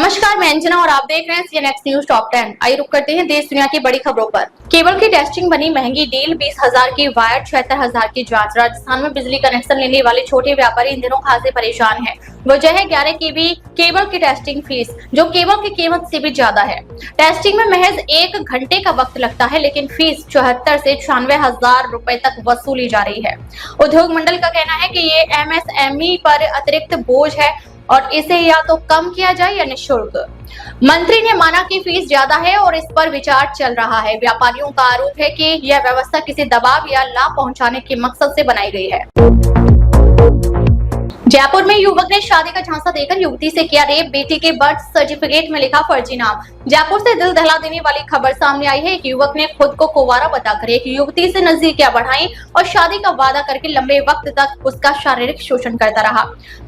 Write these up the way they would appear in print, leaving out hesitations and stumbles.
नमस्कार, मैं अंजना और आप देख रहे हैं सीएनएक्स न्यूज टॉप 10। आइए रुक करते हैं देश दुनिया की बड़ी खबरों पर। केबल की टेस्टिंग बनी महंगी, डील 20,000 की, वायर 76,000 की जांच। राजस्थान में बिजली कनेक्शन लेने वाले छोटे व्यापारी इन दिनों खासे परेशान हैं। वजह है 11 केबी केबल की टेस्टिंग फीस, जो केबल की कीमत से भी ज्यादा है। टेस्टिंग में महज 1 घंटे का वक्त लगता है, लेकिन फीस 74 से 96,000 रुपए तक वसूली जा रही है। उद्योग मंडल का कहना है कि ये एमएसएमई पर अतिरिक्त बोझ है और इसे या तो कम किया जाए या निःशुल्क। मंत्री ने माना कि फीस ज्यादा है और इस पर विचार चल रहा है। व्यापारियों का आरोप है कि यह व्यवस्था किसी दबाव या लाभ पहुंचाने के मकसद से बनाई गई है। जयपुर में युवक ने शादी का झांसा देकर युवती से किया रेप, बेटी के बर्थ सर्टिफिकेट में लिखा फर्जी नाम। जयपुर से दिल दहला देने वाली खबर सामने आई है। एक युवक ने खुद को कुंवारा बताकर एक युवती से नजदीकियां बढ़ाई और शादी का वादा करके लंबे वक्त तक उसका शारीरिक शोषण करता रहा।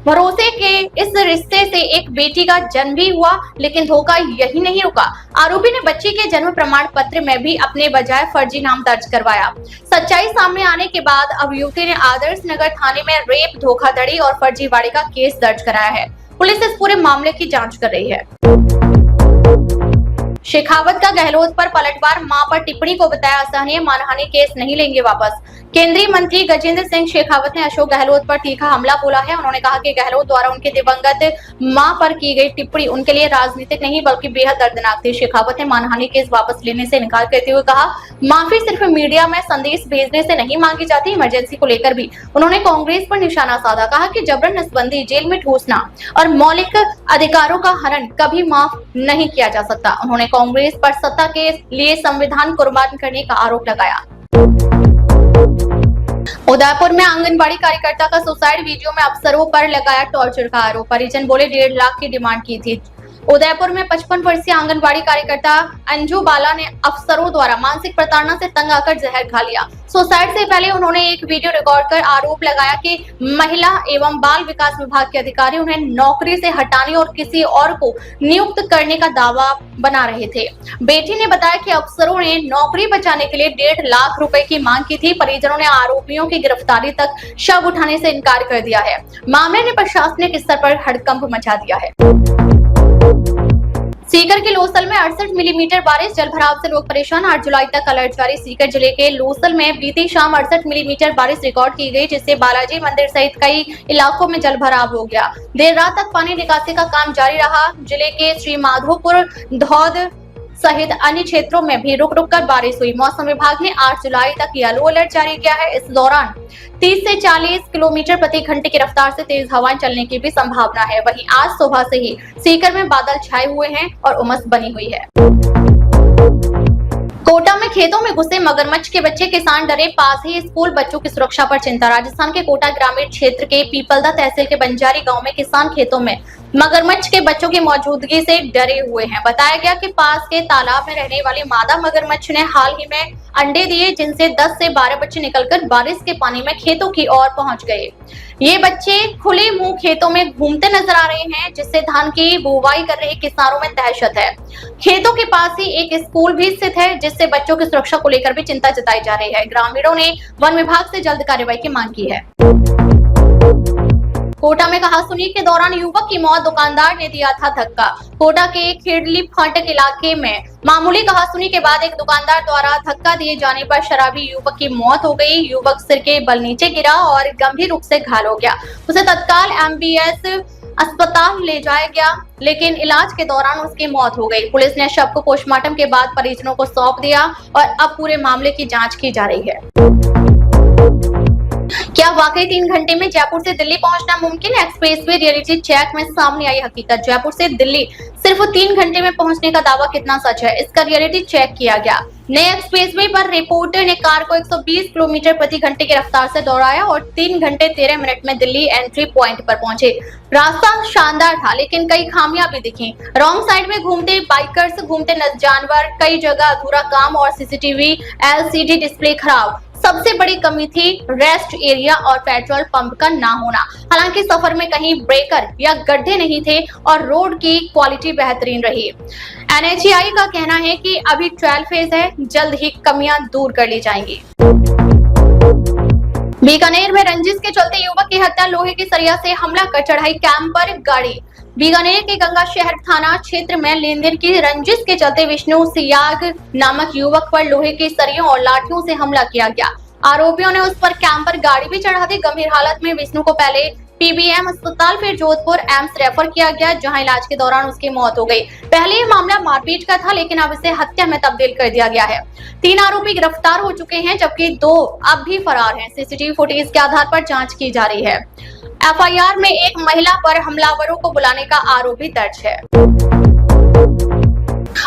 भरोसे के इस रिश्ते से एक बेटी का जन्म भी हुआ, लेकिन धोखा यही नहीं रुका। आरोपी ने बच्ची के जन्म प्रमाण पत्र में भी अपने बजाय फर्जी नाम दर्ज करवाया। सच्चाई सामने आने के बाद अब युवती ने आदर्श नगर थाने में रेप, धोखाधड़ी और फर्जीवाड़े का केस दर्ज कराया है। पुलिस इस पूरे मामले की जांच कर रही है। शेखावत का गहलोत पर पलटवार, मां पर टिप्पणी को बताया असहनीय, मानहानि केस नहीं लेंगे वापस। केंद्रीय मंत्री गजेंद्र सिंह शेखावत ने अशोक गहलोत पर तीखा हमला बोला है। उन्होंने कहा कि गहलोत द्वारा उनके दिवंगत मां पर की गई टिप्पणी उनके लिए राजनीतिक नहीं बल्कि बेहद दर्दनाक थी। शेखावत ने मानहानि केस वापस लेने से इनकार करते हुए कहा, माफी सिर्फ मीडिया में संदेश भेजने से नहीं मांगी जाती। इमरजेंसी को लेकर भी उन्होंने कांग्रेस पर निशाना साधा। कहा कि जबरन नसबंदी, जेल में ठूसना और मौलिक अधिकारों का हनन कभी माफ नहीं किया जा सकता। उन्होंने कांग्रेस पर सत्ता के लिए संविधान कुर्बान करने का आरोप लगाया। उदयपुर में आंगनबाड़ी कार्यकर्ता का सुसाइड, वीडियो में अफसरों पर लगाया टॉर्चर का आरोप। परिजन बोले 1.5 लाख की डिमांड की थी। उदयपुर में 55 वर्षीय आंगनबाड़ी कार्यकर्ता अंजू बाला ने अफसरों द्वारा मानसिक प्रताड़ना से तंग आकर जहर खा लिया। सुसाइड से पहले उन्होंने एक वीडियो रिकॉर्ड कर आरोप लगाया कि महिला एवं बाल विकास विभाग के अधिकारी उन्हें नौकरी से हटाने और किसी और को नियुक्त करने का दावा बना रहे थे। बेटी ने बताया कि अफसरों ने नौकरी बचाने के लिए 1.5 लाख रुपए की मांग की थी। परिजनों ने आरोपियों की गिरफ्तारी तक शव उठाने से इनकार कर दिया है। मामले ने प्रशासनिक स्तर पर हड़कंप मचा दिया है। सीकर के लोसल में 68 मिलीमीटर बारिश, जलभराव से लोग परेशान। 8 जुलाई तक अलर्ट जारी। सीकर जिले के लोसल में बीती शाम 68 मिलीमीटर बारिश रिकॉर्ड की गई, जिससे बालाजी मंदिर सहित कई इलाकों में जलभराव हो गया। देर रात तक पानी निकासी का काम जारी रहा। जिले के श्री माधोपुर, धौद सहित अन्य क्षेत्रों में भी रुक रुक कर बारिश हुई। मौसम विभाग ने 8 जुलाई तक येलो अलर्ट जारी किया है। इस दौरान 30 से 40 किलोमीटर प्रति घंटे की रफ्तार से तेज हवाएं चलने की भी संभावना है। वहीं आज सुबह से ही सीकर में बादल छाए हुए हैं और उमस बनी हुई है। कोटा में खेतों में घुसे मगरमच्छ के बच्चे, किसान डरे, पास ही स्कूल, बच्चों की सुरक्षा पर चिंता। राजस्थान के कोटा ग्रामीण क्षेत्र के पीपलदा तहसील के बंजारी गांव में किसान खेतों में मगरमच्छ के बच्चों की मौजूदगी से डरे हुए हैं। बताया गया कि पास के तालाब में रहने वाली मादा मगरमच्छ ने हाल ही में अंडे दिए, जिनसे 10 से 12 बच्चे निकलकर बारिश के पानी में खेतों की ओर पहुंच गए। ये बच्चे खुले मुंह खेतों में घूमते नजर आ रहे हैं, जिससे धान की बुवाई कर रहे किसानों में दहशत है। खेतों के पास ही एक स्कूल भी स्थित है, जिससे बच्चों की सुरक्षा को लेकर भी चिंता जताई जा रही है। ग्रामीणों ने वन विभाग से जल्द कार्रवाई की मांग की है। कोटा में कहासुनी के दौरान युवक की मौत, दुकानदार ने दिया था धक्का। कोटा के खेड़ली फाटक इलाके में मामूली कहासुनी के बाद एक दुकानदार द्वारा धक्का दिए जाने पर शराबी युवक की मौत हो गई। युवक सिर के बल नीचे गिरा और गंभीर रूप से घायल हो गया। उसे तत्काल एमबीएस अस्पताल ले जाया गया, लेकिन इलाज के दौरान उसकी मौत हो गई। पुलिस ने शव को पोस्टमार्टम के बाद परिजनों को सौंप दिया और अब पूरे मामले की जाँच की जा रही है। क्या वाकई 3 घंटे में जयपुर से दिल्ली पहुंचना मुमकिन है? एक्सप्रेसवे रियलिटी चेक में सामने आई हकीकत। जयपुर से दिल्ली सिर्फ 3 घंटे में पहुंचने का दावा कितना सच है, इसका रियलिटी चेक किया गया। नए एक्सप्रेसवे पर रिपोर्टर ने कार को 120 किलोमीटर प्रति घंटे की रफ्तार से दौड़ाया और 3 घंटे 13 मिनट में दिल्ली एंट्री पॉइंट पर पहुंचे। रास्ता शानदार था, लेकिन कई खामियां भी दिखी। रॉन्ग साइड में घूमते बाइकर्स, घूमते जानवर, कई जगह अधूरा काम और सीसीटीवी एलसीडी डिस्प्ले खराब। सबसे बड़ी कमी थी रेस्ट एरिया और पेट्रोल पंप का ना होना। हालांकि सफर में कहीं ब्रेकर या गड्ढे नहीं थे और रोड की क्वालिटी बेहतरीन रही। एनएचएआई का कहना है कि अभी ट्रायल फेज है, जल्द ही कमियां दूर कर ली जाएंगी। बीकानेर में रंजिश के चलते युवक की हत्या, लोहे की सरिया से हमला कर चढ़ाई कैंप पर गाड़ी। बीकानेर के गंगा शहर थाना क्षेत्र में लेन-देन की रंजिश के चलते विष्णु सियाग नामक युवक पर लोहे के सरियों और लाठियों से हमला किया गया। आरोपियों ने उस पर कैंपर गाड़ी भी चढ़ा दी। गंभीर हालत में विष्णु को पहले पीबीएम अस्पताल फिर जोधपुर एम्स रेफर किया गया, जहां इलाज के दौरान उसकी मौत हो गई। पहले ये मामला मारपीट का था, लेकिन अब इसे हत्या में तब्दील कर दिया गया है। 3 आरोपी गिरफ्तार हो चुके हैं, जबकि 2 अब भी फरार हैं। सीसीटीवी फुटेज के आधार पर जांच की जा रही है। एफआईआर में एक महिला पर हमलावरों को बुलाने का आरोप भी दर्ज है।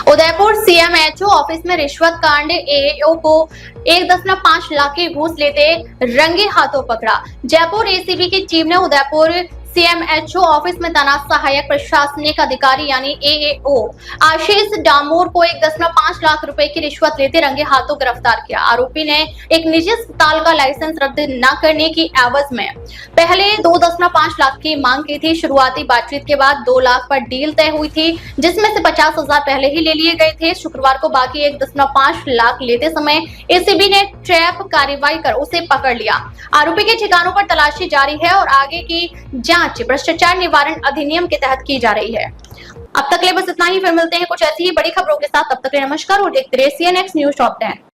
उदयपुर सीएमएचओ ऑफिस में रिश्वत कांड, एएओ को 1.5 लाख की घूस लेते रंगे हाथों पकड़ा। जयपुर एसीबी की टीम ने उदयपुर सीएमएचओ ऑफिस में तैनात सहायक प्रशासनिक अधिकारी यानी एएओ आशीष डामोर को 1.5 लाख रुपए की रिश्वत लेते रंगे हाथों गिरफ्तार किया। आरोपी ने एक निजी अस्पताल का लाइसेंस रद्द न करने की एवज में पहले 2.5 लाख की मांग की थी। शुरुआती बातचीत के बाद 2 लाख पर डील तय हुई थी, जिसमें से 50,000 पहले ही ले लिए गए थे। शुक्रवार को बाकी 1.5 लाख लेते समय एसीबी ने ट्रैप कार्रवाई कर उसे पकड़ लिया। आरोपी के ठिकानों पर तलाशी जारी है और आगे की जांच भ्रष्टाचार निवारण अधिनियम के तहत की जा रही है। अब तक के लिए बस इतना ही। फिर मिलते हैं कुछ ऐसी ही बड़ी खबरों के साथ। तब तक के लिए नमस्कार और देखते रहिए CNN News Top 10।